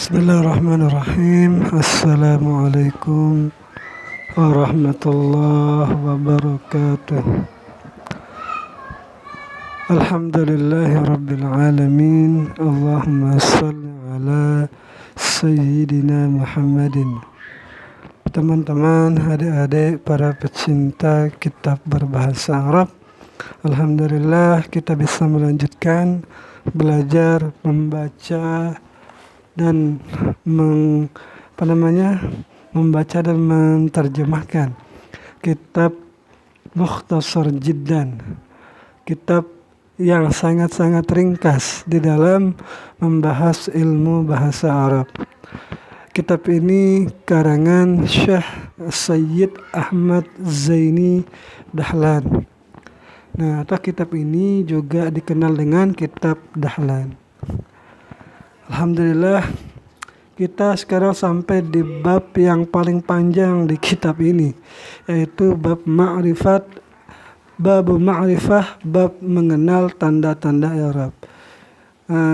Bismillahirrahmanirrahim. Assalamualaikum warahmatullahi wabarakatuh. Alhamdulillahi rabbil alamin. Allahumma salli ala Sayyidina Muhammadin. Teman-teman, adik-adik, para pecinta kitab berbahasa Arab, alhamdulillah kita bisa melanjutkan belajar membaca dan membaca dan menerjemahkan kitab Mukhtasar Jiddan, kitab yang sangat-sangat ringkas di dalam membahas ilmu bahasa Arab. Kitab ini karangan Syekh Sayyid Ahmad Zaini Dahlan. Nah, atau kitab ini juga dikenal dengan kitab Dahlan. Alhamdulillah, kita sekarang sampai di bab yang paling panjang di kitab ini, yaitu bab ma'rifah, bab mengenal tanda-tanda i'rab.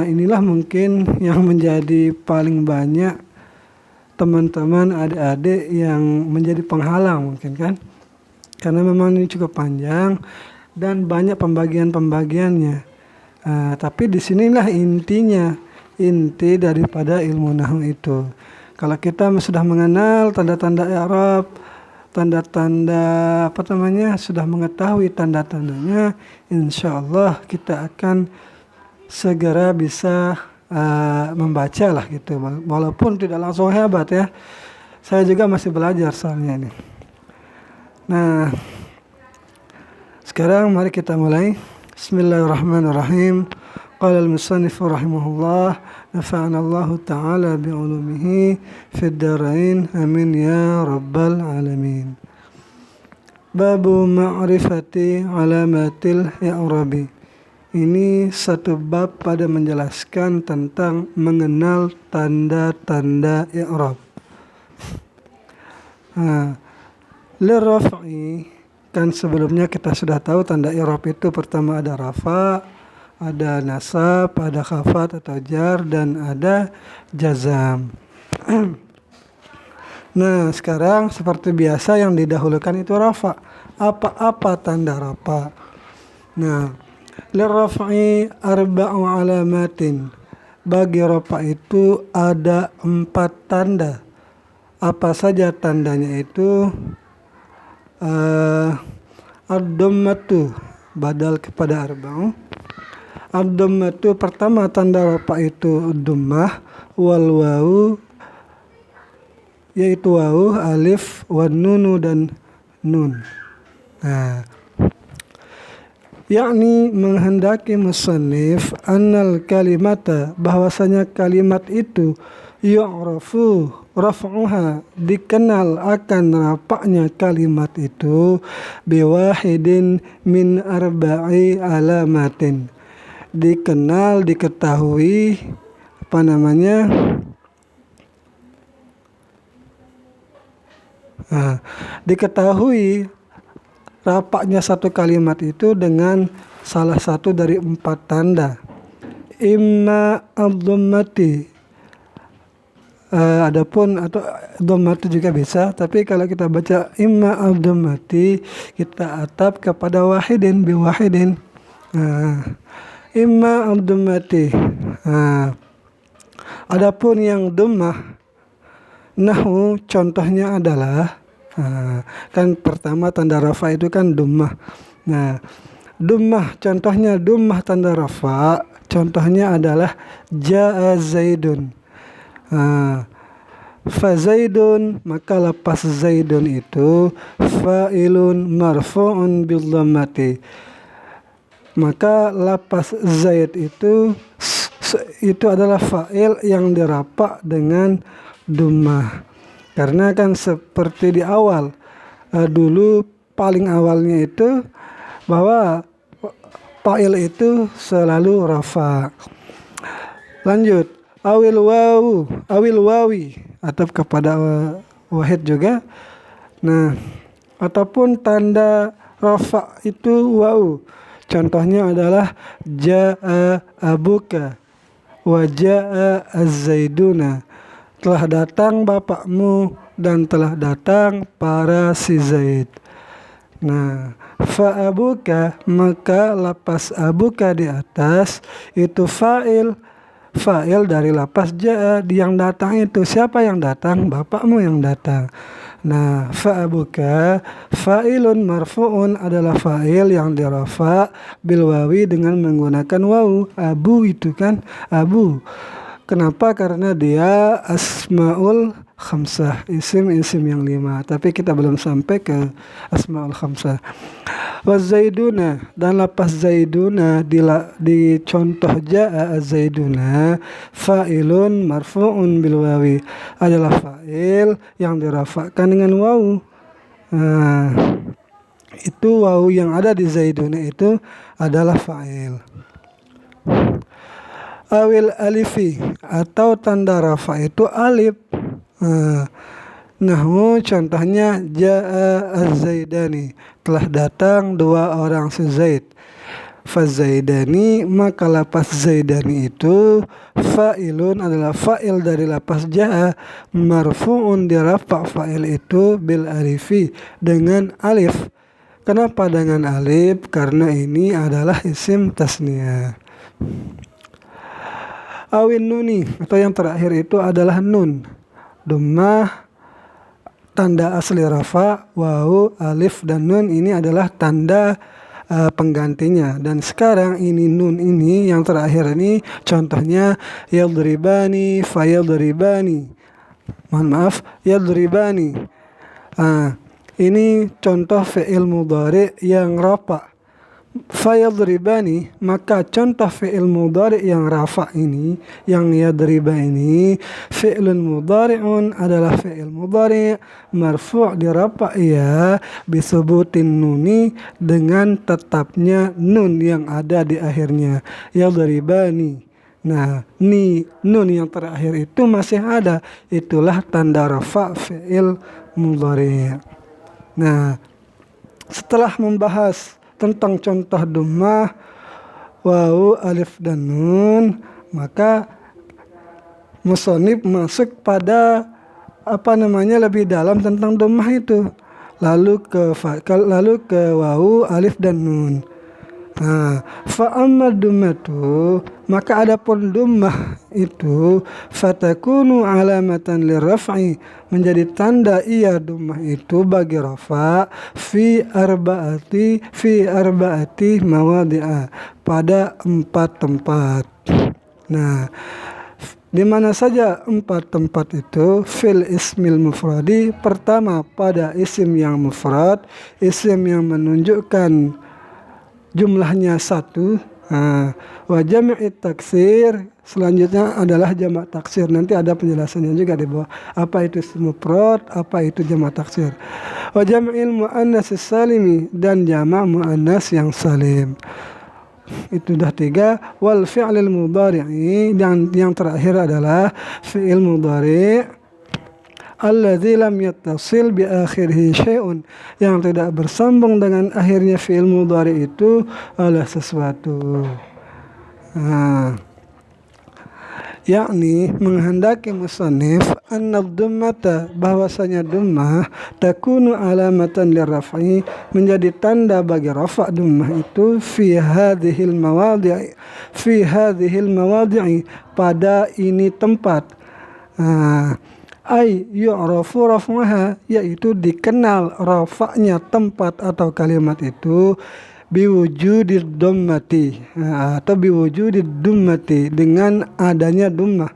Inilah mungkin yang menjadi paling banyak teman-teman adik-adik yang menjadi penghalang mungkin kan, karena memang ini cukup panjang dan banyak pembagian-pembagiannya. Tapi disinilah inti daripada ilmu nahwu itu. Kalau kita sudah mengenal tanda-tanda i'rab, sudah mengetahui tanda-tandanya, insyaallah kita akan segera bisa membaca lah gitu. Walaupun tidak langsung hebat ya. Saya juga masih belajar soalnya ini. Nah, sekarang mari kita mulai. Bismillahirrahmanirrahim. Qala al-musannif rahimahullah, nafa'ana Allah ta'ala bi'ulumihi fid darain, amin ya rabbal alamin. Babu ma'rifati alamatil i'rabi. Ini satu bab pada menjelaskan tentang mengenal tanda-tanda i'rab. Lirraf'i, kan sebelumnya kita sudah tahu tanda i'rab itu pertama ada rafa, ada nasab, ada khafat atau jar, dan ada jazam. Nah, sekarang seperti biasa yang didahulukan itu rafa. Apa tanda rafa? Nah, lirraf'i arba'u alamatin. Bagi rafa itu ada 4 tanda. Apa saja tandanya itu? Ad-dhammatu, badal kepada arba'u. Ad-dhammatu, pertama tanda rafa itu dhammah, wal wawu, yaitu wawu, alif, wan nunu, dan nun. Nah, yakni menghendaki musannif annal kalimata, bahwasanya kalimat itu yu'rafu raf'uha, dikenal akan rafa'nya kalimat itu, biwahidin min arba'i alamatin, diketahui diketahui rapaknya satu kalimat itu dengan salah satu dari 4 tanda. Imma ad-dhammati, adapun atau dhammati juga bisa, tapi kalau kita baca imma ad-dhammati, kita atap kepada wahidin biwahidin. Imma ad-dhammati. Adapun yang dhammah, nahwu contohnya adalah, kan pertama tanda rafa itu kan dhammah. Nah, dhammah contohnya, dhammah tanda rafa contohnya adalah jaa zaidun. Fa zaidun, maka lapas zaidun itu fa'ilun marfu'un bil dhammati. Maka lapas zaid itu adalah fa'il yang dirafa dengan dhammah. Karena kan seperti di awal, dulu paling awalnya itu bahwa fa'il itu selalu rafa. Lanjut, awil wawi, atau kepada wahid juga. Nah, ataupun tanda rafa itu wawu. Contohnya adalah jaa abuka wa jaa az-zaiduna. telah datang bapakmu dan telah datang para si Zaid. Nah, fa'abuka, maka lapas abuka di atas itu fa'il dari lapas ja'a, yang datang itu siapa yang datang? Bapakmu yang datang. Nah, fa'abuka fa'ilun marfu'un adalah fa'il yang dirafa bil wawi dengan menggunakan wawu. Abu itu kan abu. Kenapa? Karena dia asmaul khamsah, isim yang 5. Tapi kita belum sampai ke asmaul khamsah. Wazaiduna, dan lapas zaiduna di contoh ja'a az-zaiduna fa'ilun marfu'un bil wawi, adalah fa'il yang dirafa'kan dengan wawu. Nah, itu wawu yang ada di zaiduna itu adalah fa'il. Awil alifi, atau tanda rafa itu alif. Nahwu contohnya ja'a az-zaidani, telah datang 2 orang si Zaid. Fazaidani, maka lapas zaidani itu fa'ilun adalah fa'il dari lapas ja'a, marfu'un dirafa' fa'il itu bil alifi dengan alif. Kenapa dengan alif? Karena ini adalah isim tasniyah. Awin nuni, atau yang terakhir itu adalah nun. Dhammah tanda asli rafa, wawu, alif, dan nun ini adalah tanda penggantinya. Dan sekarang ini nun ini yang terakhir ini contohnya yadribani, fayadribani. Mohon maaf, yadribani. Ini contoh fi'il mudhari yang rafa. Fayadribani, maka contoh fi'il mudhari yang rafa ini, yang yadriba ini, fi'lun mudhari'un adalah fi'il mudhari' marfu' dirafa ya bisubutin nuni, dengan tetapnya nun yang ada di akhirnya, yadribani. Nah, nun yang terakhir itu masih ada, itulah tanda rafa fi'il mudhari'. Nah, setelah membahas tentang contoh dhammah, wawu, alif, dan nun, maka musonib masuk pada lebih dalam tentang dhammah itu, lalu ke wawu, alif, dan nun. Fa'amma dhammatu, maka adapun dhammah itu fatakunu alamatan lirraf'i, menjadi tanda ia dhammah itu bagi rafa fi arba'ati mawadi'a, pada 4 tempat. Nah, di mana saja 4 tempat itu? Fil ismil mufradi, pertama pada isim yang mufrad, isim yang menunjukkan jumlahnya 1. Wa jam'i taksir, selanjutnya adalah jamak taksir. Nanti ada penjelasannya juga di bawah. Apa itu isim mufrad, apa itu jamak taksir. Wa jam'il muannas salimi, dan jamak muannas yang salim. Itu dah 3. Wal fi'lil mudhari'i, dan yang terakhir adalah fi'il mudhari' alladzi lam yattasil bi akhirih syai'un, yang tidak bersambung dengan akhirnya fi'il mudhari itu oleh sesuatu. Yakni menghendaki musannif anna dhammata, bahwasanya dhammah takunu alamatan lirraf'i, menjadi tanda bagi rafa' dhammah itu fi hadhil mawadi'i, pada ini tempat. Ay yu'rafu raf'aha, yaitu dikenal rafa'nya tempat atau kalimat itu biwujudid dhammati, atau biwujudid dhammati, dengan adanya dhammah,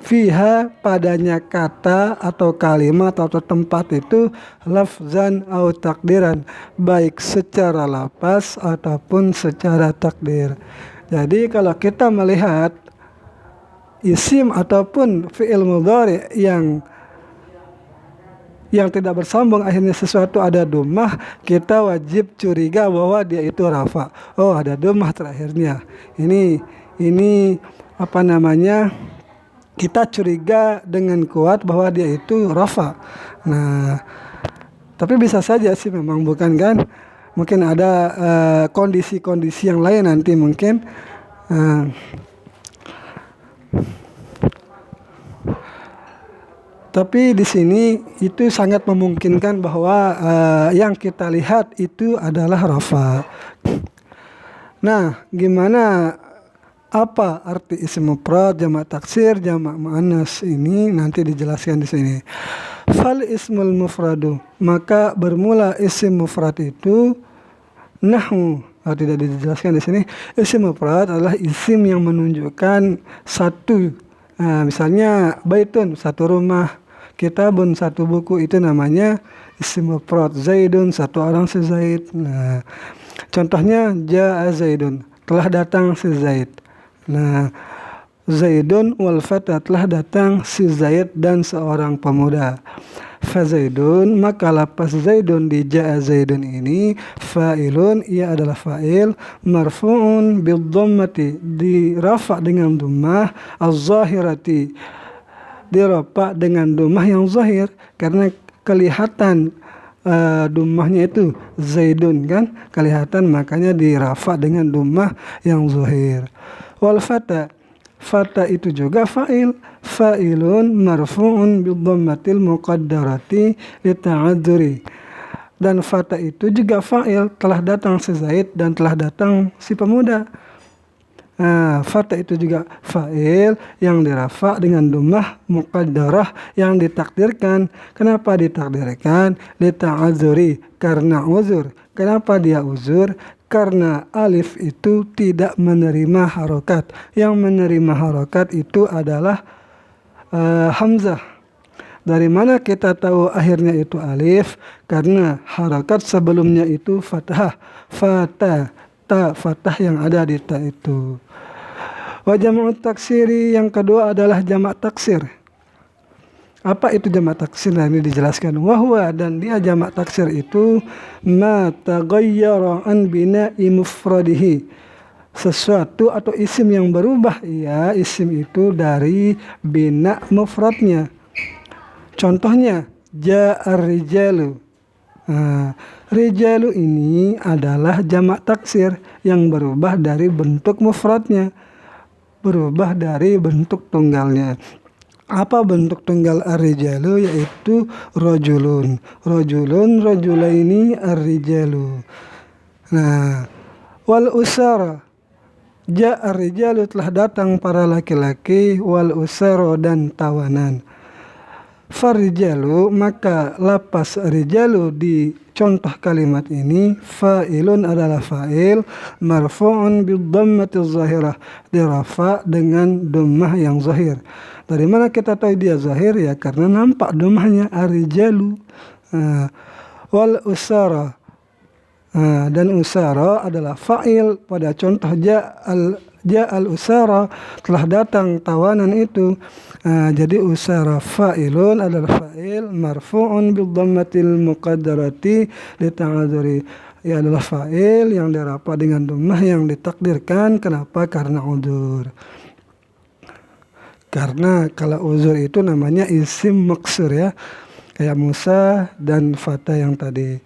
fiha, padanya kata atau kalimat atau tempat itu, lafzan atau takdiran, baik secara lafaz ataupun secara takdir. Jadi kalau kita melihat isim ataupun fi'il mudhari yang tidak bersambung akhirnya sesuatu ada dhammah, kita wajib curiga bahwa dia itu rafa. Oh, ada dhammah terakhirnya. Ini kita curiga dengan kuat bahwa dia itu rafa. Nah, tapi bisa saja sih memang bukan kan? Mungkin ada kondisi-kondisi yang lain nanti mungkin. Tapi di sini itu sangat memungkinkan bahwa yang kita lihat itu adalah rafa. Nah, gimana apa arti isim mufrad, jamak taksir, jamak muannas ini nanti dijelaskan di sini. Fal ismul mufradu, maka bermula isim mufrad itu nahwu. Tidak dijelaskan di sini. Isim mufrad adalah isim yang menunjukkan satu. Misalnya baitun, satu rumah, kitabun, satu buku, itu namanya isim mufrad. Zaidun, satu orang si Zaid. Nah, contohnya jaa Zaidun, telah datang si Zaid. Nah, Zaidun wal fata, telah datang si Zaid dan seorang pemuda. Fa Zaidun, maka lapas Zaidun di jaa Zaidun ini fa'ilun, ia adalah fa'il, marfu'un bil dhammati, dirafa dengan dhammah, az-zahirati, dirafa dengan dhammah yang zahir, karena kelihatan dhammahnya itu Zaidun kan, kelihatan, makanya dirafa dengan dhammah yang zahir. Wal fata, fata itu juga fa'il, fa'ilun marfu'un bidhammatil muqaddarati lita'adzuri. Dan fata itu juga fa'il, telah datang si Zaid dan telah datang si pemuda. Fata itu juga fa'il yang dirafa dengan dhammah muqaddarah yang ditakdirkan. Kenapa ditakdirkan? Lita'adzuri, karena uzur. Kenapa dia uzur? Karena alif itu tidak menerima harokat. Yang menerima harokat itu adalah hamzah. Dari mana kita tahu akhirnya itu alif? Karena harokat sebelumnya itu fathah. Fata, ta, fathah yang ada di ta itu. Wa jam'u taksiri, yang kedua adalah jamak taksir. Apa itu jamak taksir? Nah, ini dijelaskan. Wahwa, dan dia jamak taksir itu ma taghayyara an bina'i mufradihi, sesuatu atau isim yang berubah isim itu dari bina mufradnya. Contohnya ja'ar rijalu. Rijalu ini adalah jamak taksir yang berubah dari bentuk mufradnya, berubah dari bentuk tunggalnya. Apa bentuk tunggal ar-rijalu? Yaitu rajulun, rajulun, rajulaini, ar-rijalu. Nah, wal usara, ja'a ar-rijalu, telah datang para laki-laki, wal usara, dan tawanan. Farijalu, maka lapas rijalu di contoh kalimat ini fa'ilun adalah fa'il, marfu'un bidhammati zahirah, dirafa dengan dhammah yang zahir. Dari mana kita tahu dia zahir? Ya karena nampak dhammahnya, ar-rijalu. Wal usara, dan usara adalah fa'il pada contoh ja'al usara, telah datang tawanan itu. Jadi usara fa'ilun adalah fa'il, marfu'un bidhammatil muqaddarati lita'adzuri, ia adalah fa'il yang dirafa dengan dhammah yang ditakdirkan. Kenapa? Karena uzur. Karena kalau uzur itu namanya isim maksur ya, kayak Musa dan Fata yang tadi.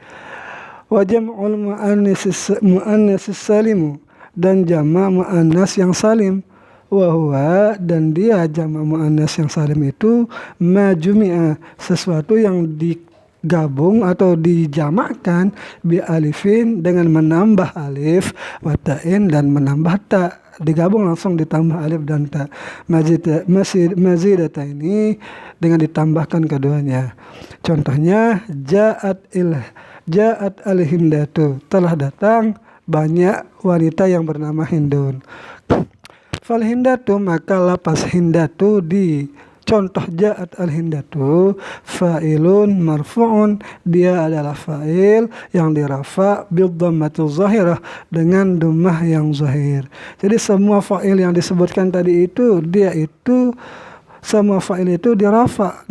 Wa jam'ul mu'annas salimu, dan jamak mu'annas yang salim. Wa dan dia jamak mu'annas yang salim itu ma jumi'a, sesuatu yang digabung atau dijamakkan bi alifin, dengan menambah alif, wa ta'in, dan menambah ta, digabung langsung ditambah alif dan ta. Mazidata ini dengan ditambahkan keduanya. Contohnya ja'at al-hindatu, telah datang banyak wanita yang bernama Hindun. Fal hindatu, maka lapas hindatu di contoh ja'at al-hindatu fa'ilun marfu'un, dia adalah fa'il yang dirafa bidhammatil zahirah, dengan dhammah yang zahir. Jadi semua fa'il yang disebutkan tadi itu, dia itu semua fa'il itu dirafa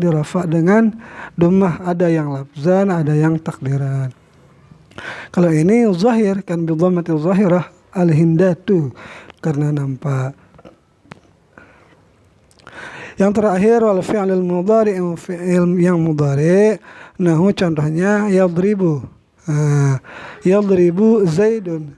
dengan dhammah, ada yang lafzan, ada yang takdiran. Kalau ini zahir kan bidhammatil zahirah al-hindatu, karena nampak. Yang terakhir wal fi'lul mudhari', fi'il yang mudhari', nahu contohnya yadribu. Yadribu Zaidun.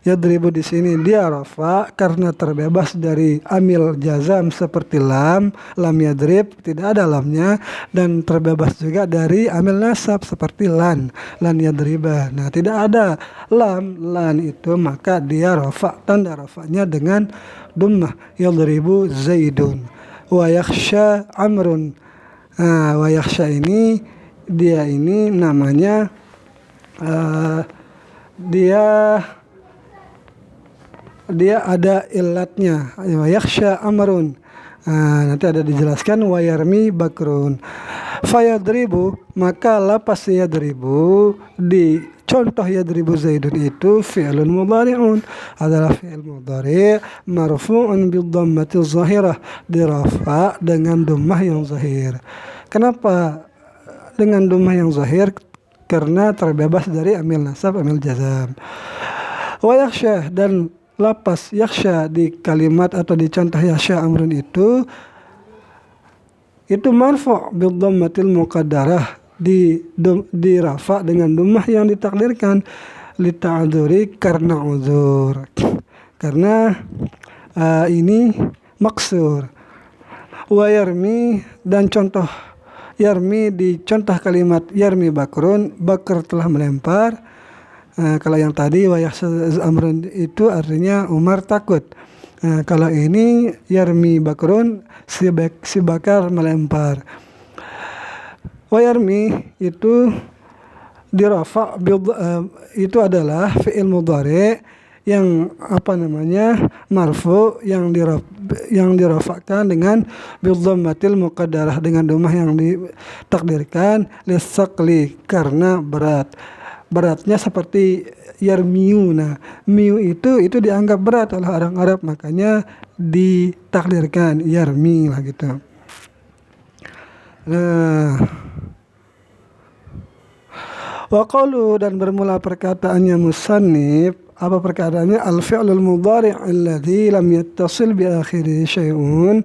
Yadribu di sini dia rafa karena terbebas dari amil jazam seperti lam yadrib tidak ada lamnya, dan terbebas juga dari amil nasab seperti lan yadriba. Nah, tidak ada lan itu, maka dia rafa, tanda rafanya dengan dhammah. Yadribu zaidun wa yakhsha amrun. Wa yakhsha ini dia ini namanya dia ada ilatnya, yakhsha amrun. Nanti ada dijelaskan wa yarmi bakrun. Fayadribu, maka lapas yadribu di contoh yadribu zaidun itu fi'lun mudhari'un, adalah fi'il mudhari' marfu'un bil dhammati zahirah, dirafa dengan dhammah yang zahir. Kenapa dengan dhammah yang zahir? Karena terbebas dari amil nasab, amil jazam. Wa yakhsha, dan lapas yakhsha di kalimat atau di contoh yakhsha amrun itu marfu' bil dhammatil muqaddarah, di rafa dengan dhammah yang ditakdirkan, li ta'dzuri, karena uzur, karena ini maksur. Wa yarmi, dan contoh yarmi di contoh kalimat yarmi bakrun, bakr telah melempar. Kalau yang tadi wa yakhsha amrun itu artinya Umar takut. Kalau ini yarmi bakrun, si bakar melempar. Wa yarmi itu dirafa itu adalah fi'il mudhari' yang marfu, yang dirafa'kan dengan bil dhammatil muqaddarah, dengan dhammah yang ditakdirkan, lisaqli, karena beratnya seperti yarmiuna. Miu itu dianggap berat oleh orang Arab, makanya ditakdirkan yarmi lah gitu. Wa qalu, dan bermula perkataannya musannif. Apa perkataannya? Al-fi'lul mudhari' alladhi lam yattasil bi akhirih syai'un,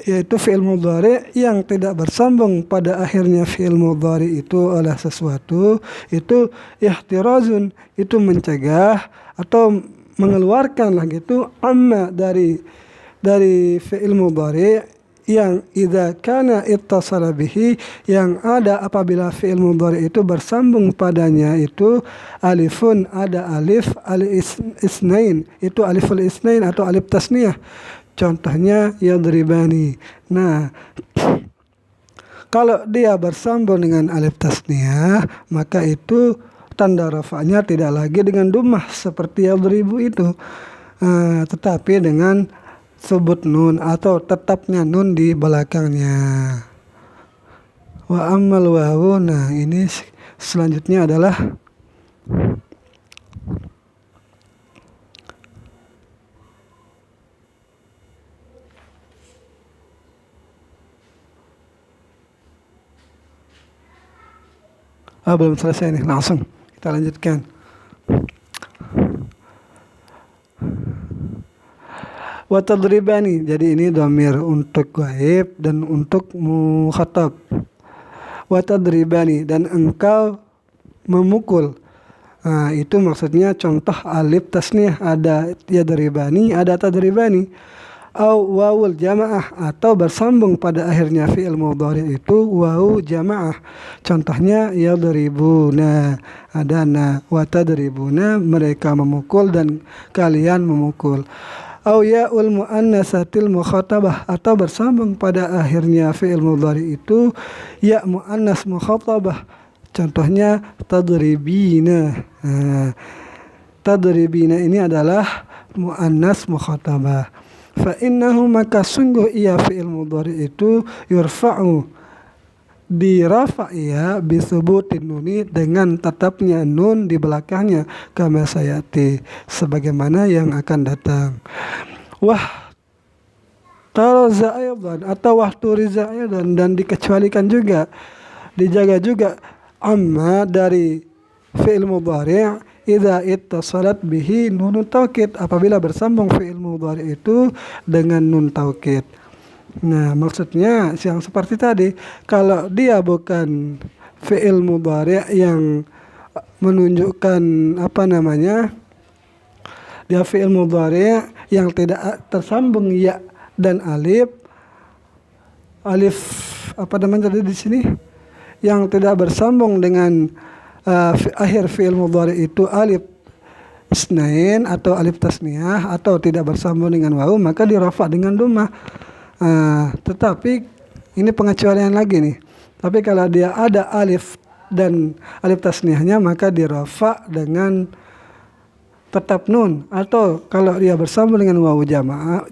yaitu fi'il mudhari' yang tidak bersambung pada akhirnya fi'il mudhari' itu oleh sesuatu, itu ihtirazun, itu mencegah atau mengeluarkan lah gitu, amma dari fi'il mudhari' yang idza kana ittasala bihi, yang ada apabila fi'il mudhari' itu bersambung padanya itu alifun, ada alif isnain, itu aliful isnain atau alif tasniyah. Contohnya yadribani. Nah, kalau dia bersambung dengan alif tasniyah, maka itu tanda rafa'nya tidak lagi dengan dhammah seperti yadribu itu, tetapi dengan subut nun atau tetapnya nun di belakangnya. Wa ammal wawu, nah ini selanjutnya adalah belum selesai nih, langsung kita lanjutkan. Wa tadribani, jadi ini dhamir untuk ghaib dan untuk mukhatab. Wa tadribani, dan engkau memukul. Itu maksudnya contoh alif tasniyah, ada yadribani, ada tadribani. Au wawul jamaah, atau bersambung pada akhirnya fi'il mudhari' itu wawu jamaah. Contohnya yadribuna, ada na, wa tadribuna, mereka memukul dan kalian memukul. Au ya'ul mu'annasatil mukhatabah, atau bersambung pada akhirnya fi'il mudhari' itu ya mu'annas mukhatabah. Contohnya tadribina. Tadribina ini adalah mu'annas mukhatabah. Fa innahu, maka sungguh ia fi'il mudhari' itu yurfa'u, dirafa' ia bisubutin nuni, dengan tetapnya nun di belakangnya, kama sayati, sebagaimana yang akan datang. Wah taraza aydan, atau wah turiza aydan, dan dikecualikan juga, dijaga juga, amma dari fi'il mudhari' idza ittasalat bihi nun taukid, apabila bersambung fi'il mudhari' itu dengan nun taukid. Nah, maksudnya yang seperti tadi, kalau dia bukan fi'il mudhari' yang menunjukkan Dia fi'il mudhari yang tidak tersambung ya dan alif apa namanya tadi di sini? Yang tidak bersambung dengan akhir fi'il mudhari itu alif isnain atau alif tasniyah atau tidak bersambung dengan wawu, maka dirafa dengan dhammah. Tetapi ini pengecualian lagi nih. Tapi kalau dia ada alif dan alif tasniyahnya, maka dirafa dengan tetap nun, atau kalau dia bersambung dengan wawu jama'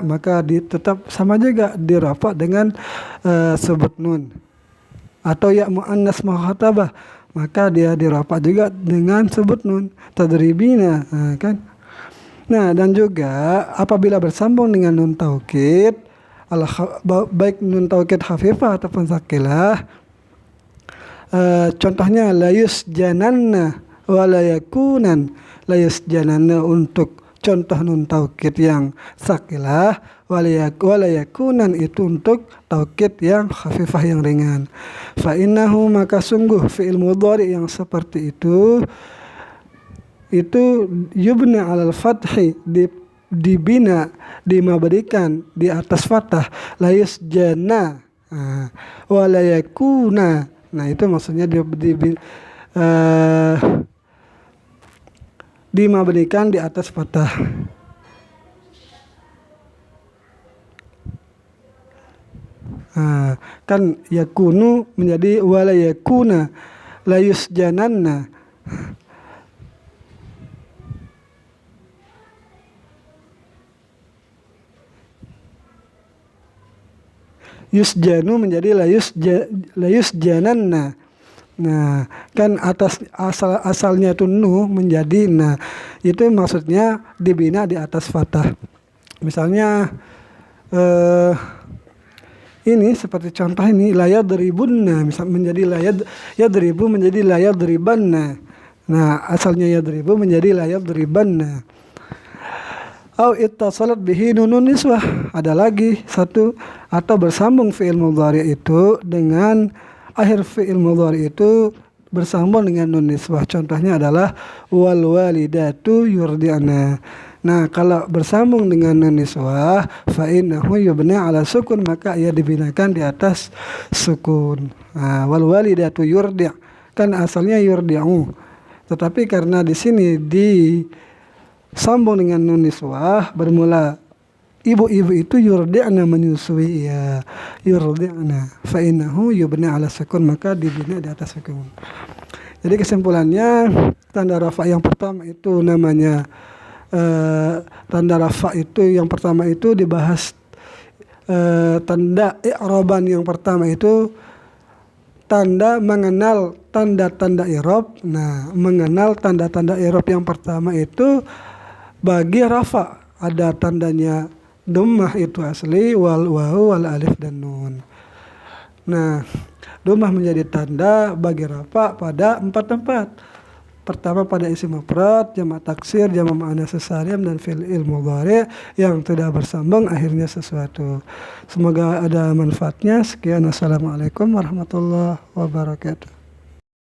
maka tetap sama juga dirafa dengan sebut nun, atau ya muannas mukhatabah maka dia dirafa juga dengan sebut nun tadribina, kan. Nah, dan juga apabila bersambung dengan nun taukid, baik nun taukid khafifah ataupun tsaqilah, contohnya layus jananna walayakunan. Layus jananna untuk contoh nun taukid yang tsaqilah, walayakunan itu untuk taukid yang khafifah yang ringan. Fa innahu maka sungguh fi'il mudhari yang seperti itu yubna alal fathi, dibina, dimabadikan di atas fathah. Layus jana walayakuna. Nah, itu maksudnya dimabadikan di atas fathah. Kan yakunu menjadi wala yakuna, layus jananna. Yusjanu menjadi layus jananna. Nah, kan asalnya itu nu menjadi na. Itu maksudnya dibina di atas fathah. Misalnya ini seperti contoh ini layadribunna, misal menjadi yadribu menjadi layadribanna. Nah, asalnya yadribu menjadi layadribanna. Au ittasalat bihi nunun niswah. Ada lagi satu, atau bersambung fi'il mudhari itu dengan akhir fi'il mudhari itu bersambung dengan nun niswah. Contohnya adalah wal walidatu yurdi'na. Nah, kalau bersambung dengan nun niswah, fa innahu yubna ala sukun, maka ia dibinakan di atas sukun. Wal walidatu yurdi', kan asalnya yurdi'u. Tetapi karena di sini disambung dengan nun niswah, bermula ibu-ibu itu yurdi'na, menyusui, ya, yurdi'na. Fa innahu yubna ala sukun, maka dibina di atas sukun. Jadi kesimpulannya, tanda rafa yang pertama itu namanya tanda rafa itu yang pertama itu dibahas, tanda i'raban yang pertama itu tanda mengenal tanda-tanda i'rab. Nah, mengenal tanda-tanda i'rab yang pertama itu bagi rafa ada tandanya dhammah itu asli, wal wawu, wal alif dan nun. Nah, dhammah menjadi tanda bagi rafa pada 4 tempat. Pertama pada isim mufrad, jamak taksir, jamak muannats salim, dan fi'il mudhari yang tidak bersambung akhirnya sesuatu. Semoga ada manfaatnya. Sekian, assalamualaikum warahmatullahi wabarakatuh.